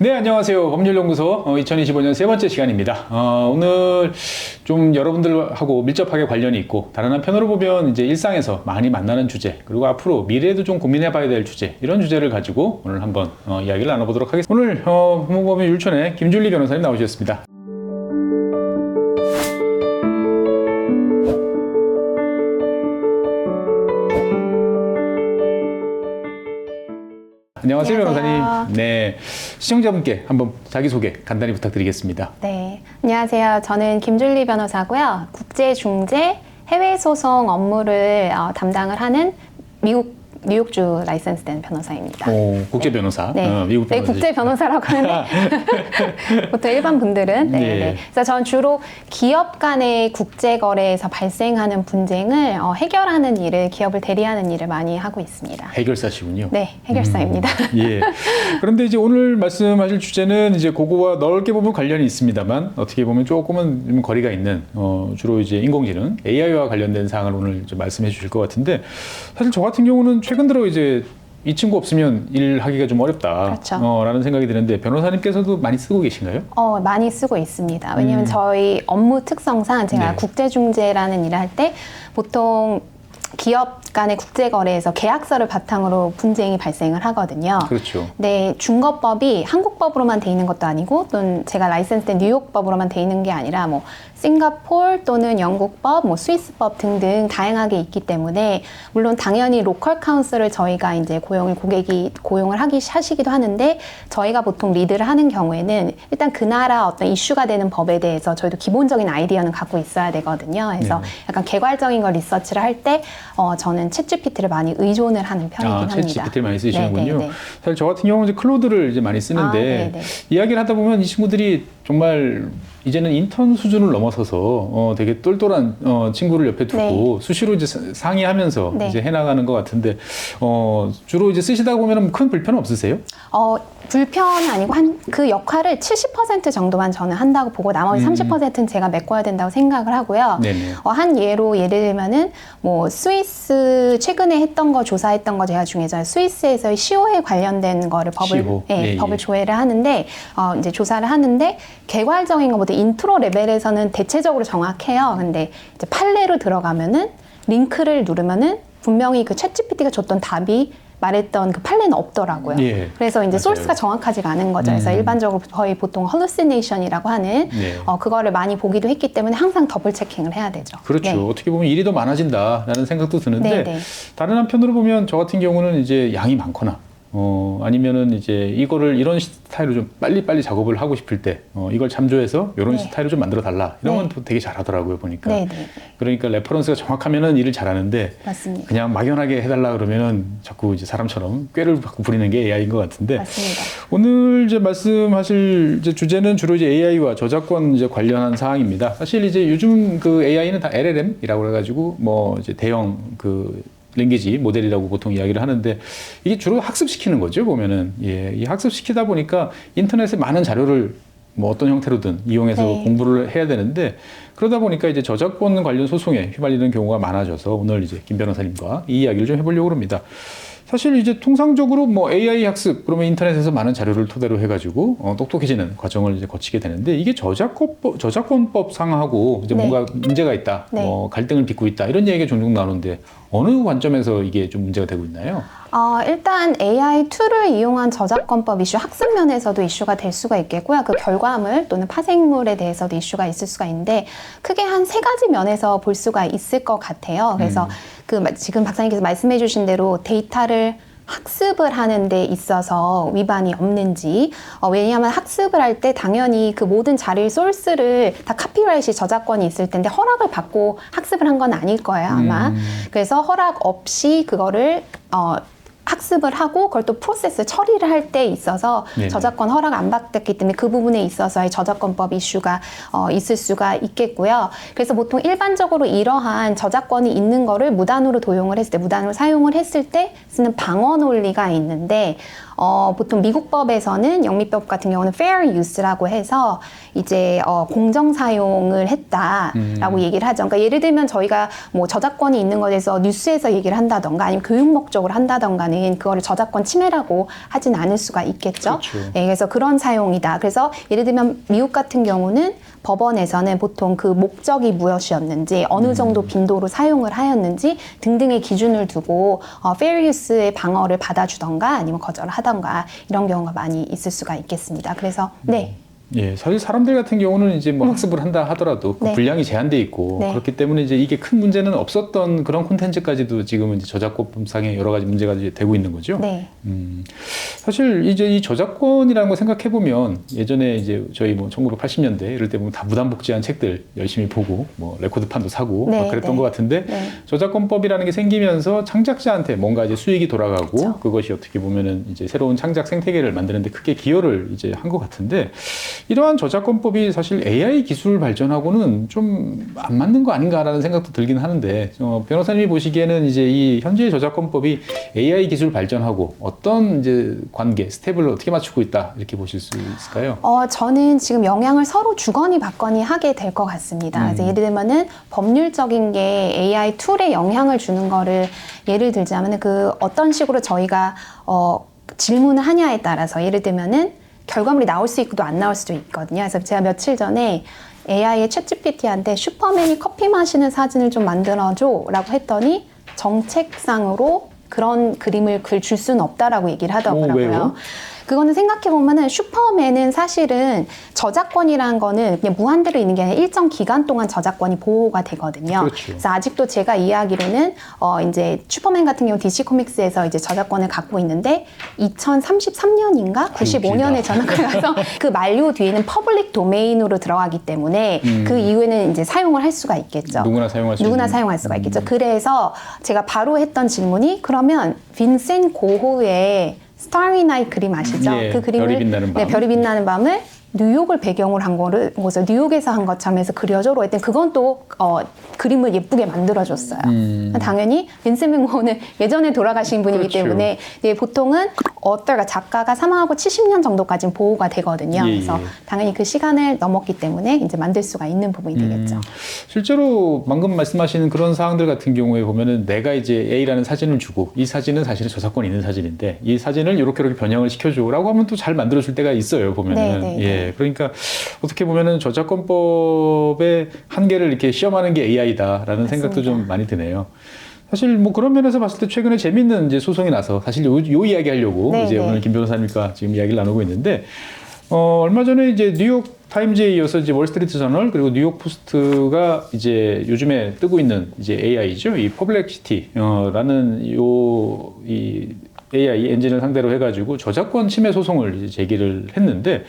네, 안녕하세요. 법률연구소 2025년 세 번째 시간입니다. 오늘 좀 여러분들하고 밀접하게 관련이 있고 다른 한편으로 보면 이제 일상에서 많이 만나는 주제, 그리고 앞으로 미래에도 좀 고민해봐야 될 주제, 이런 주제를 가지고 오늘 한번 이야기를 나눠보도록 하겠습니다. 오늘 법무법인 율촌의 김준리 변호사님 나오셨습니다. 안녕하세요, 변호사님. 네, 시청자분께 한번 자기소개 간단히 부탁드리겠습니다. 네, 안녕하세요. 저는 김준리 변호사고요. 국제중재 해외소송 업무를 담당을 하는 미국 뉴욕주 라이선스된 변호사입니다. 오, 국제 변호사. 네, 미국 변호사. 네, 국제 변호사라고 하는데 보통 일반 분들은. 네, 네. 네. 그래서 전 주로 기업 간의 국제 거래에서 발생하는 분쟁을 해결하는 일을, 기업을 대리하는 일을 많이 하고 있습니다. 해결사시군요. 네, 해결사입니다. 예. 그런데 이제 오늘 말씀하실 주제는 이제 그거와 넓게 보면 관련이 있습니다만 어떻게 보면 조금은 좀 거리가 있는 주로 이제 인공지능 AI와 관련된 사항을 오늘 좀 말씀해 주실 것 같은데, 사실 저 같은 경우는 최근 들어 이제 이 친구 없으면 일하기가 좀 어렵다. 그렇죠. 라는 생각이 드는데 변호사님께서도 많이 쓰고 계신가요? 많이 쓰고 있습니다. 왜냐면 저희 업무 특성상 제가 네. 국제중재라는 일을 할 때 보통 기업 간의 국제거래에서 계약서를 바탕으로 분쟁이 발생을 하거든요. 그렇죠. 네, 중거법이 한국법으로만 돼 있는 것도 아니고, 또는 제가 라이센스된 뉴욕법으로만 돼 있는 게 아니라 뭐 싱가폴 또는 영국법, 뭐 스위스법 등등 다양하게 있기 때문에, 물론 당연히 로컬 카운슬을 저희가 이제 고객이 고용을 하시기도 하는데, 저희가 보통 리드를 하는 경우에는 일단 그 나라 어떤 이슈가 되는 법에 대해서 저희도 기본적인 아이디어는 갖고 있어야 되거든요. 그래서 네. 약간 개괄적인 걸 리서치를 할 때 저는 챗GPT를 많이 의존을 하는 편이긴 합니다. 챗GPT를 많이 쓰시는군요. 네네네. 사실 저 같은 경우는 이제 클로드를 이제 많이 쓰는데 네네. 이야기를 하다 보면 이 친구들이 정말 이제는 인턴 수준을 넘어서서 되게 똘똘한 친구를 옆에 두고 수시로 이제 상의하면서 네. 이제 해나가는 것 같은데 주로 이제 쓰시다 보면 큰 불편 없으세요? 불편은 아니고 그 역할을 70% 정도만 저는 한다고 보고, 나머지 30%는 제가 메꿔야 된다고 생각을 하고요. 네네. 한 예를 들면은 뭐 스위스 최근에 했던 거, 조사했던 거 제가 중에서 스위스에서의 시효에 관련된 거를 시효. 법을 조회를 하는데 이제 조사를 하는데, 개괄적인 것보다 인트로 레벨에서는 대체적으로 정확해요. 근데 이제 판례로 들어가면은 링크를 누르면은 분명히 그 챗GPT가 줬던 답이 말했던 그 판례는 없더라고요. 예, 그래서 이제 맞아요. 소스가 정확하지가 않은 거죠. 그래서 일반적으로 거의 보통 hallucination이라고 하는 네. 그거를 많이 보기도 했기 때문에 항상 더블 체킹을 해야 되죠. 그렇죠. 네. 어떻게 보면 일이 더 많아진다라는 생각도 드는데 네네. 다른 한편으로 보면 저 같은 경우는 이제 양이 많거나 아니면은 이제 이거를 이런 스타일로 좀 빨리빨리 작업을 하고 싶을 때 이걸 참조해서 이런 네. 스타일로 좀 만들어 달라 이러면 네. 또 되게 잘하더라고요, 보니까. 네네. 그러니까 레퍼런스가 정확하면은 일을 잘하는데 맞습니다. 그냥 막연하게 해달라 그러면은 자꾸 이제 사람처럼 꾀를 자꾸 부리는 게 AI인 것 같은데, 맞습니다. 오늘 이제 말씀하실 이제 주제는 주로 이제 AI와 저작권 이제 관련한 사항입니다. 사실 이제 요즘 그 AI는 다 LLM이라고 해가지고 뭐 이제 대형 그 랭귀지 모델이라고 보통 이야기를 하는데, 이게 주로 학습시키는 거죠, 보면은. 예, 이 학습시키다 보니까 인터넷에 많은 자료를 뭐 어떤 형태로든 이용해서 네. 공부를 해야 되는데, 그러다 보니까 이제 저작권 관련 소송에 휘말리는 경우가 많아져서 오늘 이제 김 변호사님과 이 이야기를 좀 해보려고 합니다. 사실 이제 통상적으로 뭐 AI 학습 그러면 인터넷에서 많은 자료를 토대로 해가지고 똑똑해지는 과정을 이제 거치게 되는데, 이게 저작권법 상하고 이제 네. 뭔가 문제가 있다, 네. 갈등을 빚고 있다 이런 얘기가 종종 나오는데, 어느 관점에서 이게 좀 문제가 되고 있나요? 일단 AI 툴을 이용한 저작권법 이슈, 학습 면에서도 이슈가 될 수가 있겠고요. 그 결과물 또는 파생물에 대해서도 이슈가 있을 수가 있는데, 크게 한 3가지 면에서 볼 수가 있을 것 같아요. 그래서 지금 박사님께서 말씀해 주신 대로 데이터를 학습을 하는 데 있어서 위반이 없는지, 왜냐하면 학습을 할 때 당연히 그 모든 자료의 소스를 다 카피라이트 저작권이 있을 텐데 허락을 받고 학습을 한 건 아닐 거예요, 아마. 그래서 허락 없이 그거를 학습을 하고 그걸 또 프로세스 처리를 할 때 있어서 네네. 저작권 허락 안 받았기 때문에 그 부분에 있어서의 저작권법 이슈가 있을 수가 있겠고요. 그래서 보통 일반적으로 이러한 저작권이 있는 거를 무단으로 도용을 했을 때, 무단으로 사용을 했을 때 쓰는 방어 논리가 있는데, 보통 미국 법에서는 영미법 같은 경우는 fair use라고 해서 이제 공정 사용을 했다라고 얘기를 하죠. 그러니까 예를 들면 저희가 뭐 저작권이 있는 것에 대해서 뉴스에서 얘기를 한다던가 아니면 교육 목적으로 한다던가는 그거를 저작권 침해라고 하진 않을 수가 있겠죠. 그렇죠. 네, 그래서 그런 사용이다. 그래서 예를 들면 미국 같은 경우는 법원에서는 보통 그 목적이 무엇이었는지 어느 정도 빈도로 사용을 하였는지 등등의 기준을 두고 fair use의 방어를 받아주던가 아니면 거절을 하던가 이런 경우가 많이 있을 수가 있겠습니다. 그래서 네. 예, 사실 사람들 같은 경우는 이제 뭐 학습을 한다 하더라도 그 네. 분량이 제한돼 있고 네. 그렇기 때문에 이제 이게 큰 문제는 없었던 그런 콘텐츠까지도 지금은 이제 저작권법상의 여러 가지 문제가 이제 되고 있는 거죠. 네. 사실 이제 이 저작권이라는 거 생각해 보면 예전에 이제 저희 뭐 1980년대 이럴 때 보면 다 무단복제한 책들 열심히 보고 뭐 레코드판도 사고 네, 막 그랬던 네. 것 같은데 네. 저작권법이라는 게 생기면서 창작자한테 뭔가 이제 수익이 돌아가고 그렇죠. 그것이 어떻게 보면은 이제 새로운 창작 생태계를 만드는데 크게 기여를 이제 한 것 같은데 이러한 저작권법이 사실 AI 기술 발전하고는 좀 안 맞는 거 아닌가라는 생각도 들긴 하는데 변호사님이 보시기에는 이제 이 현재의 저작권법이 AI 기술 발전하고 어떤 이제 관계, 스텝을 어떻게 맞추고 있다 이렇게 보실 수 있을까요? 저는 지금 영향을 서로 주거니 받거니 하게 될 것 같습니다. 그래서 예를 들면은 법률적인 게 AI 툴에 영향을 주는 거를 예를 들자면은 그 어떤 식으로 저희가 질문을 하냐에 따라서 예를 들면은 결과물이 나올 수 있고 안 나올 수도 있거든요. 그래서 제가 며칠 전에 AI의 챗GPT한테 슈퍼맨이 커피 마시는 사진을 좀 만들어줘 라고 했더니 정책상으로 그런 그림을 줄 수는 없다라고 얘기를 하더라고요. 왜요? 그거는 생각해보면은 슈퍼맨은 사실은 저작권이라는 거는 그냥 무한대로 있는 게 아니라 일정 기간 동안 저작권이 보호가 되거든요. 그렇죠. 그래서 아직도 제가 이해하기로는 이제 슈퍼맨 같은 경우 DC 코믹스에서 이제 저작권을 갖고 있는데 2033년인가 95년에 전학을 가서 그 만료 뒤에는 퍼블릭 도메인으로 들어가기 때문에 그 이후에는 이제 사용을 할 수가 있겠죠. 누구나 사용할 수 누구나 있는. 사용할 수가 있겠죠. 그래서 제가 바로 했던 질문이 그러면 빈센 고호의 스타리 나잇 그림 아시죠? 예, 그 그림을 별이 빛나는 밤. 네, 별이 빛나는 밤을 뉴욕을 배경으로 한 거를 그래서 뉴욕에서 한 것처럼 해서 그려줘로 했더니 그건 또 그림을 예쁘게 만들어줬어요. 당연히 빈센 반 고흐는 예전에 돌아가신 분이기 그렇죠. 때문에 이제 보통은 작가가 사망하고 70년 정도까지는 보호가 되거든요. 예, 그래서 예. 당연히 그 시간을 넘었기 때문에 이제 만들 수가 있는 부분이 되겠죠. 실제로 방금 말씀하시는 그런 사항들 같은 경우에 보면은 내가 이제 A라는 사진을 주고 이 사진은 사실은 저작권 있는 사진인데 이 사진을 이렇게 변형을 시켜줘라고 하면 또 잘 만들어줄 때가 있어요 보면은. 네, 네, 예, 그러니까 어떻게 보면은 저작권법의 한계를 이렇게 시험하는 게 AI다라는 생각도 좀 많이 드네요. 사실 뭐 그런 면에서 봤을 때 최근에 재밌는 이제 소송이 나서 사실 요 이야기 하려고 네, 이제 네. 오늘 김 변호사님과 지금 이야기를 나누고 있는데 얼마 전에 이제 뉴욕 타임즈에 이어서 이제 월스트리트 저널 그리고 뉴욕 포스트가 이제 요즘에 뜨고 있는 이제 AI죠. 이 퍼블렉시티라는 이 AI 엔진을 상대로 해가지고 저작권 침해 소송을 이제 제기를 했는데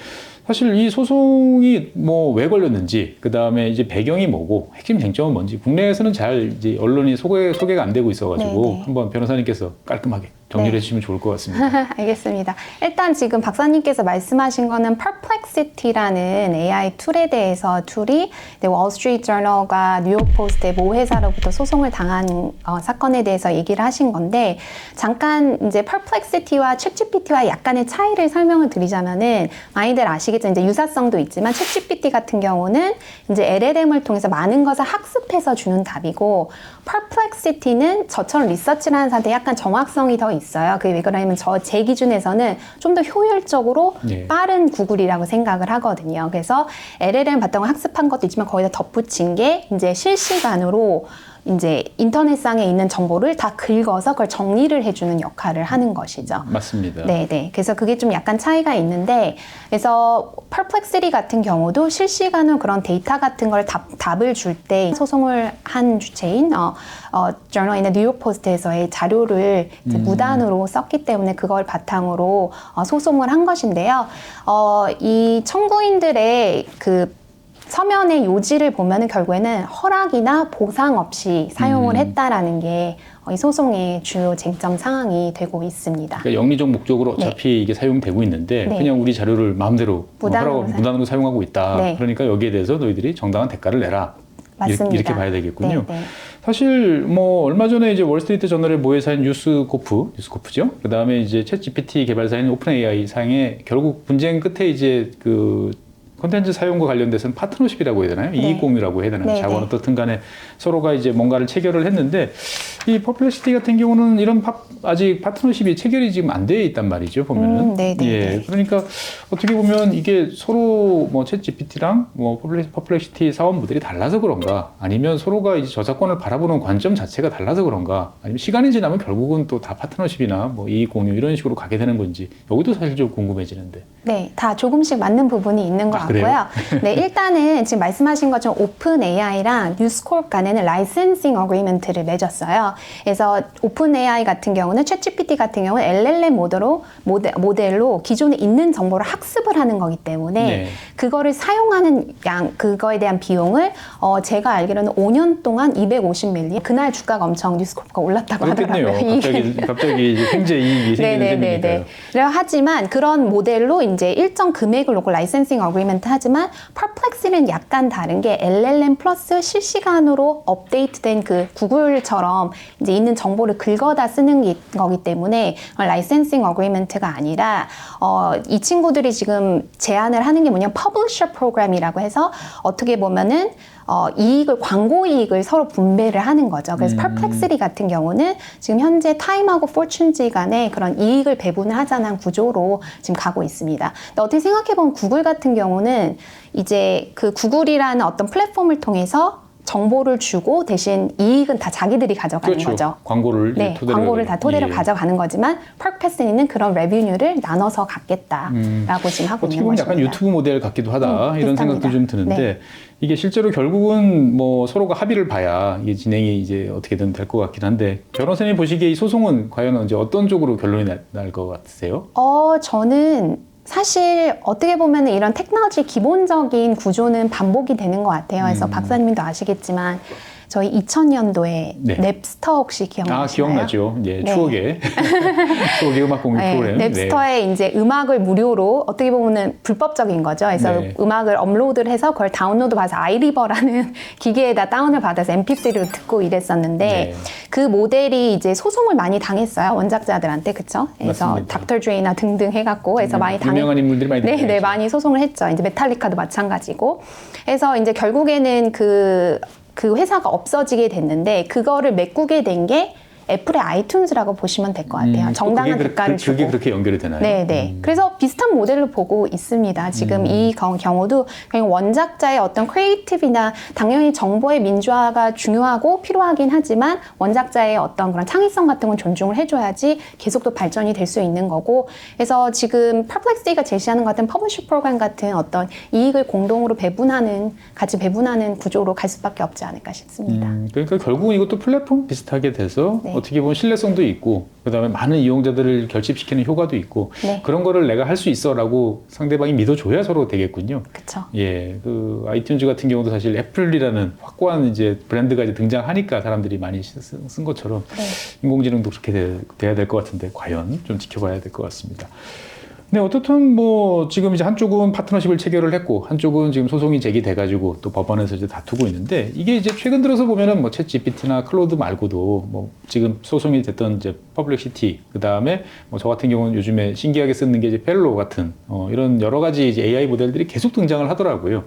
사실 이 소송이 뭐 왜 걸렸는지 그 다음에 이제 배경이 뭐고 핵심 쟁점은 뭔지 국내에서는 잘 이제 언론이 소개가 안 되고 있어가지고 네, 네. 한번 변호사님께서 깔끔하게 정리를 네. 해주시면 좋을 것 같습니다. 알겠습니다. 일단 지금 박사님께서 말씀하신 거는 Perplexity라는 AI 툴에 대해서 툴이 월스트리트 저널과 뉴욕 포스트의 모 회사로부터 소송을 당한 사건에 대해서 얘기를 하신 건데 잠깐 이제 Perplexity와 ChatGPT와 약간의 차이를 설명을 드리자면은 많이들 아시겠죠. 이제 유사성도 있지만 ChatGPT 같은 경우는 이제 LLM을 통해서 많은 것을 학습해서 주는 답이고 Perplexity는 저처럼 리서치를 하는 사람한테 약간 정확성이 더 있어요. 그게 왜 그러냐면 제 기준에서는 좀 더 효율적으로 네. 빠른 구글이라고 생각을 하거든요. 그래서 LLM 바탕을 학습한 것도 있지만 거기다 덧붙인 게 이제 실시간으로 이제 인터넷상에 있는 정보를 다 긁어서 그걸 정리를 해주는 역할을 하는 것이죠. 맞습니다. 네네. 그래서 그게 좀 약간 차이가 있는데, 그래서 Perplexity 같은 경우도 실시간으로 그런 데이터 같은 걸 답을 줄 때 소송을 한 주체인 저널이나 뉴욕 포스트에서의 자료를 이제 무단으로 썼기 때문에 그걸 바탕으로 소송을 한 것인데요. 이 청구인들의 그 서면의 요지를 보면은 결국에는 허락이나 보상 없이 사용을 했다라는 게 이 소송의 주요 쟁점 상황이 되고 있습니다. 그러니까 영리적 목적으로 어차피 이게 사용되고 있는데 네. 그냥 우리 자료를 마음대로 무단으로 사용하고 있다. 네. 그러니까 여기에 대해서 너희들이 정당한 대가를 내라. 맞습니다. 이렇게 봐야 되겠군요. 네, 네. 사실 뭐 얼마 전에 이제 월스트리트 저널의 모회사인 뉴스코프죠. 그 다음에 이제 챗 GPT 개발사인 오픈 AI 상에 결국 분쟁 끝에 이제 그 콘텐츠 사용과 관련돼서는 파트너십이라고 해야 되나요? 네. 이익 공유라고 해야 되나요? 네, 자원 네. 어떻든 간에 서로가 이제 뭔가를 체결을 했는데 이 퍼플렉시티 같은 경우는 이런 아직 파트너십이 체결이 지금 안 돼 있단 말이죠. 보면은. 네, 네, 예. 네. 그러니까 어떻게 보면 이게 서로 뭐 챗 GPT랑 뭐 퍼플렉시티 사업 모델이 달라서 그런가? 아니면 서로가 이제 저작권을 바라보는 관점 자체가 달라서 그런가? 아니면 시간이 지나면 결국은 또 다 파트너십이나 뭐 이익 공유 이런 식으로 가게 되는 건지 여기도 사실 좀 궁금해지는데. 네, 다 조금씩 맞는 부분이 있는 것 그래요? 같고요. 네, 일단은 지금 말씀하신 것처럼 오픈 AI랑 뉴스코프 간에는 라이센싱 어그리먼트를 맺었어요. 그래서 오픈 AI 같은 경우는 챗 GPT 같은 경우는 LLM 모델로 기존에 있는 정보를 학습을 하는 거기 때문에 네. 그거를 사용하는 그거에 대한 비용을 제가 알기로는 5년 동안 250밀리언, 그날 주가가 엄청 뉴스코프가 올랐다고 그렇겠네요. 하더라고요. 갑자기 이제 횡재 이익이 생기는 셈이니까요. 하지만 그런 모델로 이제 일정 금액을 놓고 라이센싱 어그리먼트 하지만 퍼플렉시는 약간 다른 게 LLM 플러스 실시간으로 업데이트된 그 구글처럼 이제 있는 정보를 긁어다 쓰는 거기 때문에 라이센싱 어그리먼트가 아니라 이 친구들이 지금 제안을 하는 게 뭐냐면 퍼블리셔 프로그램이라고 해서 어떻게 보면은 광고 이익을 서로 분배를 하는 거죠. 그래서 퍼플렉시티 같은 경우는 지금 현재 타임하고 포춘지 간에 그런 이익을 배분을 하자는 구조로 지금 가고 있습니다. 근데 어떻게 생각해보면 구글 같은 경우는 이제 그 구글이라는 어떤 플랫폼을 통해서 정보를 주고 대신 이익은 다 자기들이 가져가는 그렇죠. 거죠. 광고를 네, 토대로 광고를 다 토대로 예. 가져가는 거지만 퍼플렉시티는 그런 레비뉴를 나눠서 갖겠다라고 지금 하고 어떻게 있는 보면 것입니다. 약간 유튜브 모델 같기도 하다 이런 비슷합니다. 생각도 좀 드는데 네. 이게 실제로 결국은 뭐 서로가 합의를 봐야 이게 진행이 이제 어떻게든 될 것 같긴 한데 변호사님 보시기에 이 소송은 과연 이제 어떤 쪽으로 결론이 날 것 같으세요? 저는 사실 어떻게 보면 이런 테크놀로지 기본적인 구조는 반복이 되는 것 같아요. 그래서 박사님도 아시겠지만 저희 2000년도에 네. 넵스터 혹시 기억나시나요? 기억나죠. 예, 네. 추억의 음악 공유 프로그램. 넵스터에 이제 음악을 무료로 어떻게 보면은 불법적인 거죠. 그래서 네. 음악을 업로드를 해서 그걸 다운로드 받아서 아이리버라는 기기에다 다운을 받아서 MP3로 듣고 이랬었는데 네. 그 모델이 이제 소송을 많이 당했어요. 원작자들한테. 그쵸? 그래서 맞습니다. 닥터 드레이나 등등 해갖고 해서 많이 유명한 인물들이 많이 네, 등장했죠. 많이 소송을 했죠. 이제 메탈리카도 마찬가지고. 그래서 이제 결국에는 그 회사가 없어지게 됐는데 그거를 메꾸게 된 게 애플의 아이튠즈라고 보시면 될 것 같아요. 정당한 대가를 주고. 그게 그렇게 연결이 되나요? 네. 그래서 비슷한 모델로 보고 있습니다. 지금 이 경우도 그냥 원작자의 어떤 크리에이티브나 당연히 정보의 민주화가 중요하고 필요하긴 하지만 원작자의 어떤 그런 창의성 같은 건 존중을 해줘야지 계속 또 발전이 될 수 있는 거고. 그래서 지금 퍼플렉시티가 제시하는 것 같은 퍼블리셔 프로그램 같은 어떤 이익을 공동으로 같이 배분하는 구조로 갈 수밖에 없지 않을까 싶습니다. 그러니까 결국은 이것도 플랫폼 비슷하게 돼서 네. 어떻게 보면 신뢰성도 있고 그다음에 많은 이용자들을 결집시키는 효과도 있고 네. 그런 거를 내가 할 수 있어라고 상대방이 믿어줘야 서로 되겠군요. 그렇죠. 예, 그 아이튠즈 같은 경우도 사실 애플이라는 확고한 이제 브랜드가 이제 등장하니까 사람들이 많이 쓴 것처럼 네. 인공지능도 그렇게 돼야 될 것 같은데 과연 좀 지켜봐야 될 것 같습니다. 네, 어떻든 뭐 지금 이제 한쪽은 파트너십을 체결을 했고 한쪽은 지금 소송이 제기돼가지고 또 법원에서 이제 다투고 있는데 이게 이제 최근 들어서 보면은 뭐 챗 GPT나 클로드 말고도 뭐 지금 소송이 됐던 이제 퍼블릭시티 그 다음에 뭐 저 같은 경우는 요즘에 신기하게 쓰는 게 이제 펠로 같은 이런 여러 가지 이제 AI 모델들이 계속 등장을 하더라고요.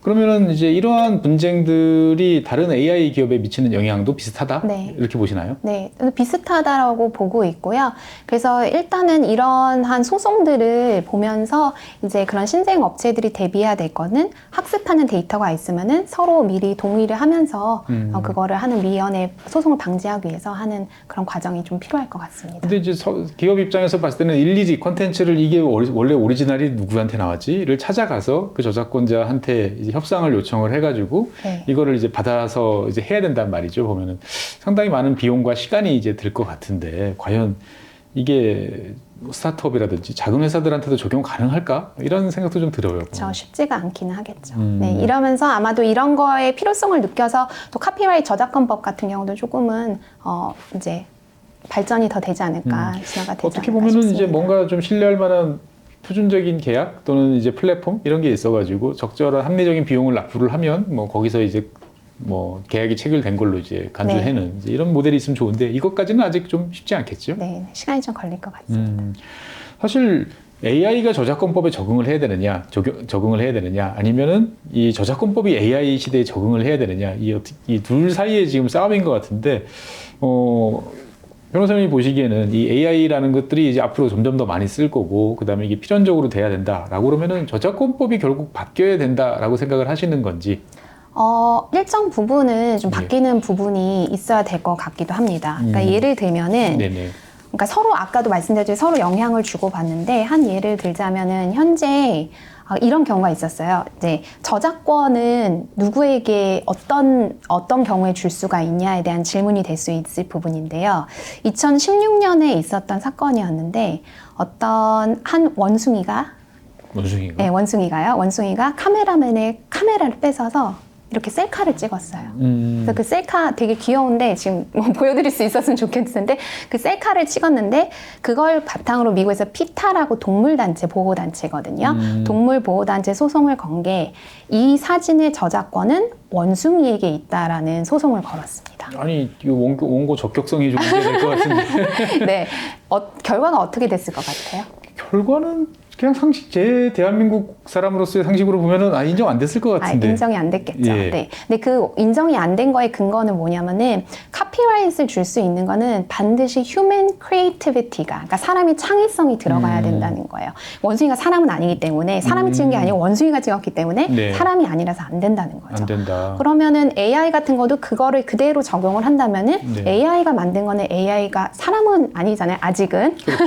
그러면은 이제 이러한 분쟁들이 다른 AI 기업에 미치는 영향도 비슷하다? 네. 이렇게 보시나요? 네, 비슷하다라고 보고 있고요. 그래서 일단은 이러한 소송들을 보면서 이제 그런 신생 업체들이 대비해야 될 거는 학습하는 데이터가 있으면은 서로 미리 동의를 하면서 그거를 하는 미연에 소송을 방지하기 위해서 하는 그런 과정이 좀 필요할 것 같습니다. 근데 이제 기업 입장에서 봤을 때는 일일이 컨텐츠를 이게 원래 오리지널이 누구한테 나왔지?를 찾아가서 그 저작권자한테 이제 협상을 요청을 해가지고 네. 이거를 이제 받아서 이제 해야 된단 말이죠. 보면은 상당히 많은 비용과 시간이 이제 들 것 같은데 과연 이게 스타트업이라든지 작은 회사들한테도 적용 가능할까? 이런 생각도 좀 들어요. 그렇죠. 쉽지가 않기는 하겠죠. 네, 이러면서 아마도 이런 거에 필요성을 느껴서 또 카피라이트 저작권법 같은 경우도 조금은 이제 발전이 더 되지 않을까, 진화가 되지 어떻게 않을까 보면은 싶습니다. 이제 뭔가 좀 신뢰할 만한 표준적인 계약 또는 이제 플랫폼 이런 게 있어가지고 적절한 합리적인 비용을 납부를 하면 뭐 거기서 이제 뭐 계약이 체결된 걸로 이제 간주해는 이제 이런 모델이 있으면 좋은데 이것까지는 아직 좀 쉽지 않겠죠. 네, 시간이 좀 걸릴 것 같습니다. 사실 AI가 저작권법에 적응을 해야 되느냐, 적응을 해야 되느냐, 아니면은 이 저작권법이 AI 시대에 적응을 해야 되느냐, 이 둘 사이에 지금 싸움인 것 같은데, 변호사님이 보시기에는 이 AI라는 것들이 이제 앞으로 점점 더 많이 쓸 거고, 그 다음에 이게 필연적으로 돼야 된다라고 그러면은 저작권법이 결국 바뀌어야 된다라고 생각을 하시는 건지. 일정 부분은 좀 네. 바뀌는 부분이 있어야 될 것 같기도 합니다. 그러니까 예를 들면은, 네네. 그러니까 서로 아까도 말씀드렸듯이 서로 영향을 주고받는데 한 예를 들자면은 현재 이런 경우가 있었어요. 이제 저작권은 누구에게 어떤 경우에 줄 수가 있냐에 대한 질문이 될 수 있을 부분인데요. 2016년에 있었던 사건이었는데 어떤 한 원숭이가 네, 원숭이가 카메라맨의 카메라를 뺏어서 이렇게 셀카를 찍었어요. 그래서 그 셀카 되게 귀여운데 지금 뭐 보여드릴 수 있었으면 좋겠는데 그 셀카를 찍었는데 그걸 바탕으로 미국에서 피타라고 동물단체 보호단체거든요. 동물보호단체 소송을 건 게 이 사진의 저작권은 원숭이에게 있다라는 소송을 걸었습니다. 아니 이 원고 적격성이 좀 문제될 것 같은데. 네, 결과가 어떻게 됐을 것 같아요? 결과는 그냥 상식, 제 대한민국 사람으로서의 상식으로 보면은 인정 안 됐을 것 같은데. 인정이 안 됐겠죠. 예. 네. 근데 그 인정이 안 된 거의 근거는 뭐냐면은 카피라이트를 줄 수 있는 거는 반드시 human creativity가, 그러니까 사람이 창의성이 들어가야 된다는 거예요. 원숭이가 사람은 아니기 때문에 사람이 찍은 게 아니고 원숭이가 찍었기 때문에 네. 사람이 아니라서 안 된다는 거죠. 안 된다. 그러면은 AI 같은 것도 그거를 그대로 적용을 한다면은 네. AI가 만든 거는 AI가 사람은 아니잖아요. 아직은. 그렇죠.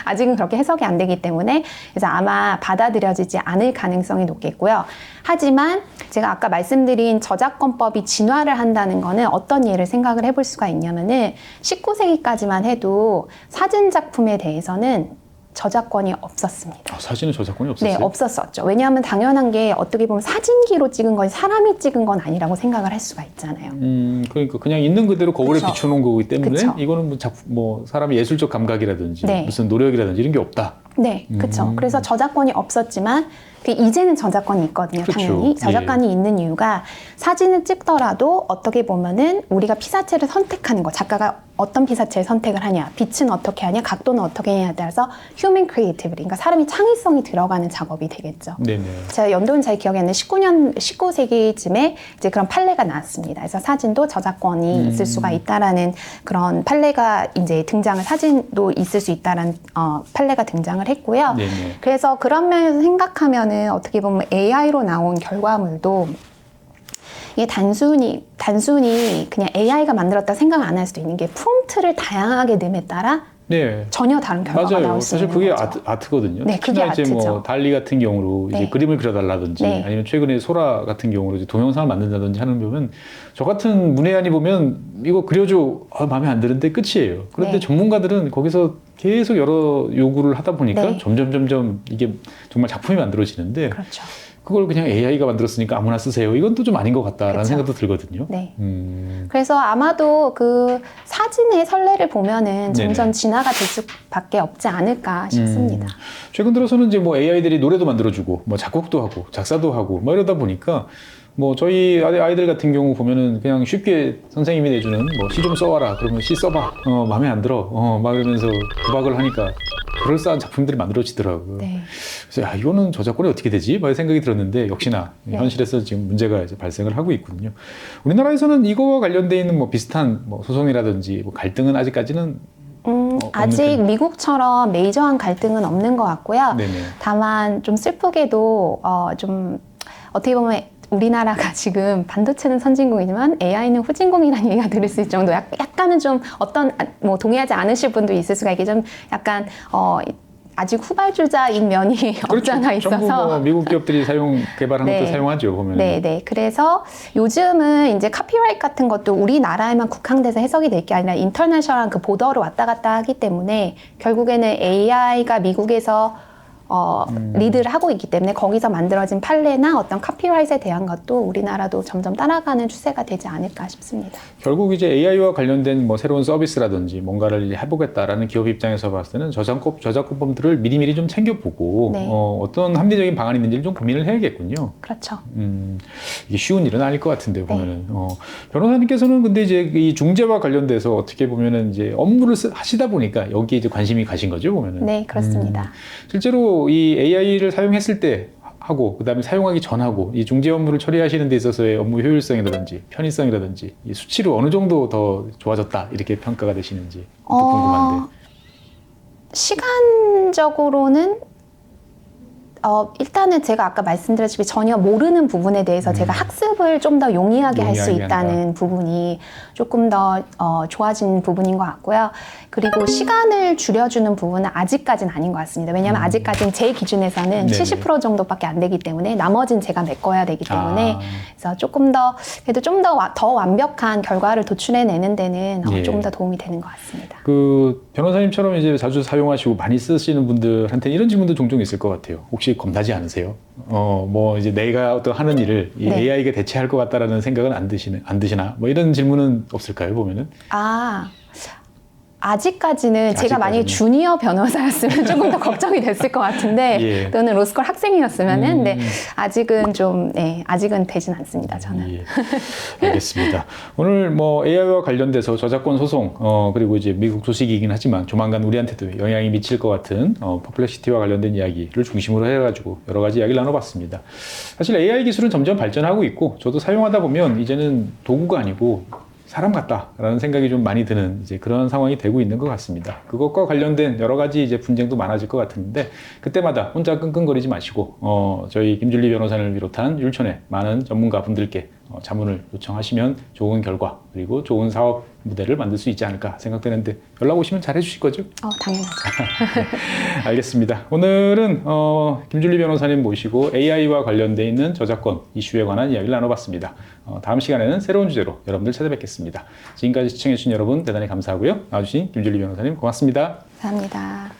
아직은 그렇게 해석이 안 되기 때문에 그래서 아마 받아들여지지 않을 가능성이 높겠고요. 하지만 제가 아까 말씀드린 저작권법이 진화를 한다는 거는 어떤 예를 생각을 해볼 수가 있냐면은 19세기까지만 해도 사진 작품에 대해서는 저작권이 없었습니다. 사진은 저작권이 없었어요? 네, 없었었죠. 왜냐하면 당연한 게 어떻게 보면 사진기로 찍은 건 사람이 찍은 건 아니라고 생각을 할 수가 있잖아요. 그러니까 그냥 있는 그대로 거울에 그쵸. 비춰놓은 거기 때문에 그쵸. 이거는 뭐 사람의 예술적 감각이라든지 네. 무슨 노력이라든지 이런 게 없다. 네, 그렇죠. 그래서 저작권이 없었지만 이제는 저작권이 있거든요. 그렇죠. 당연히 저작권이 있는 이유가 사진을 찍더라도 어떻게 보면은 우리가 피사체를 선택하는 거, 작가가 어떤 피사체를 선택을 하냐, 빛은 어떻게 하냐, 각도는 어떻게 하냐에 따라서 human creativity, 그러니까 사람이 창의성이 들어가는 작업이 되겠죠. 네네. 제가 연도는 잘 기억이 안 나는데 19세기쯤에 이제 그런 판례가 나왔습니다. 그래서 사진도 저작권이 있을 수가 있다라는 그런 판례가 이제 등장을, 사진도 있을 수 있다라는 판례가 등장을 했고요. 네네. 그래서 그런 면에서 생각하면은 어떻게 보면 AI로 나온 결과물도 이게 단순히 그냥 AI가 만들었다 생각 안 할 수도 있는 게 프롬프트를 다양하게 넣음에 따라 네. 전혀 다른 결과가 맞아요. 나올 수 사실 있는 그게 거죠. 아트거든요. 네, 특히나 그게 이제 뭐 아트죠. 달리 같은 경우로 이제 네. 그림을 그려달라든지 네. 아니면 최근에 소라 같은 경우로 이제 동영상을 만든다든지 하는 보면 저 같은 문외한이 보면 이거 그려줘 마음에 안 드는데 끝이에요. 그런데 네. 전문가들은 거기서 계속 여러 요구를 하다 보니까 네. 점점 이게 정말 작품이 만들어지는데 그렇죠. 그걸 그냥 AI가 만들었으니까 아무나 쓰세요. 이건 또 좀 아닌 것 같다라는 그쵸. 생각도 들거든요. 네. 그래서 아마도 그 사진의 선례를 보면은 점점 네네. 진화가 될 수밖에 없지 않을까 싶습니다. 최근 들어서는 이제 뭐 AI들이 노래도 만들어주고 뭐 작곡도 하고 작사도 하고 뭐 이러다 보니까 뭐 저희 아이들 같은 경우 보면은 그냥 쉽게 선생님이 내주는 뭐 시 좀 써와라 그러면 시 써봐 마음에 안 들어 막 이러면서 구박을 하니까 그럴싸한 작품들이 만들어지더라고요. 네. 그래서 야 이거는 저작권이 어떻게 되지? 막 생각이 들었는데 역시나 네. 현실에서 지금 문제가 이제 발생을 하고 있군요. 우리나라에서는 이거와 관련돼 있는 뭐 비슷한 뭐 소송이라든지 뭐 갈등은 아직까지는 아직 미국처럼 메이저한 갈등은 없는 것 같고요. 네네. 다만 좀 슬프게도 좀 어떻게 보면 우리나라가 지금 반도체는 선진국이지만 AI는 후진국이라는 얘기가 들을 수 있을 정도 약간은 좀 뭐 동의하지 않으실 분도 있을 수가 있게 좀 약간 아직 후발주자인 면이 없지 않아 있어서 전부 뭐 미국 기업들이 개발한 네. 것도 사용하죠 보면. 네. 그래서 요즘은 이제 카피라이트 같은 것도 우리나라에만 국한돼서 해석이 될 게 아니라 인터내셔널한 그 보더로 왔다 갔다 하기 때문에 결국에는 AI가 미국에서 리드를 하고 있기 때문에 거기서 만들어진 판례나 어떤 카피라이트에 대한 것도 우리나라도 점점 따라가는 추세가 되지 않을까 싶습니다. 결국 이제 AI와 관련된 뭐 새로운 서비스라든지 뭔가를 이제 해보겠다라는 기업 입장에서 봤을 때는 저작권법들을 미리미리 좀 챙겨보고 네. 어떤 합리적인 방안이 있는지를 좀 고민을 해야겠군요. 그렇죠. 이게 쉬운 일은 아닐 것 같은데요, 보면은. 변호사님께서는 근데 이제 이 중재와 관련돼서 어떻게 보면은 이제 업무를 하시다 보니까 여기에 이제 관심이 가신 거죠, 보면은. 네, 그렇습니다. 실제로 이 AI를 사용했을 때 하고 그다음에 사용하기 전하고 이 중재 업무를 처리하시는 데 있어서의 업무 효율성이라든지 편의성이라든지 이 수치로 어느 정도 더 좋아졌다 이렇게 평가가 되시는지 궁금한데. 시간적으로는 일단은 제가 아까 말씀드렸지만 전혀 모르는 부분에 대해서 제가 학습을 좀 더 용이하게 할 수 용이하게 있다는 한다. 부분이 조금 더 좋아진 부분인 것 같고요. 그리고 시간을 줄여주는 부분은 아직까지는 아닌 것 같습니다. 왜냐하면 아직까지는 제 기준에서는 네네. 70% 정도밖에 안 되기 때문에 나머지는 제가 메꿔야 되기 때문에 그래서 조금 더 그래도 좀 더 완벽한 결과를 도출해내는 데는 예. 조금 더 도움이 되는 것 같습니다. 그 변호사님처럼 이제 자주 사용하시고 많이 쓰시는 분들한테 이런 질문도 종종 있을 것 같아요. 혹시 겁나지 않으세요? 뭐 이제 내가 어떤 하는 일을 이 네. AI가 대체할 것 같다라는 생각은 안 드시나? 뭐 이런 질문은 없을까요, 보면은? 아직까지는 제가 만약에 아직까지는. 주니어 변호사였으면 조금 더 걱정이 됐을 것 같은데 예. 또는 로스쿨 학생이었으면은 근데 아직은 좀 아직은 되진 않습니다. 저는. 예, 알겠습니다. 오늘 뭐 AI와 관련돼서 저작권 소송 그리고 이제 미국 소식이긴 하지만 조만간 우리한테도 영향이 미칠 것 같은 퍼플렉시티와 관련된 이야기를 중심으로 해가지고 여러 가지 이야기를 나눠봤습니다. 사실 AI 기술은 점점 발전하고 있고 저도 사용하다 보면 이제는 도구가 아니고 사람 같다라는 생각이 좀 많이 드는 이제 그런 상황이 되고 있는 것 같습니다. 그것과 관련된 여러 가지 이제 분쟁도 많아질 것 같은데 그때마다 혼자 끙끙거리지 마시고 저희 김준리 변호사를 비롯한 율촌의 많은 전문가 분들께 자문을 요청하시면 좋은 결과 그리고 좋은 사업 무대를 만들 수 있지 않을까 생각되는데 연락 오시면 잘 해주실 거죠? 당연하죠. 알겠습니다. 오늘은 김준리 변호사님 모시고 AI와 관련돼 있는 저작권 이슈에 관한 이야기를 나눠봤습니다. 다음 시간에는 새로운 주제로 여러분들 찾아뵙겠습니다. 지금까지 시청해주신 여러분 대단히 감사하고요. 나와주신 김준리 변호사님 고맙습니다. 감사합니다.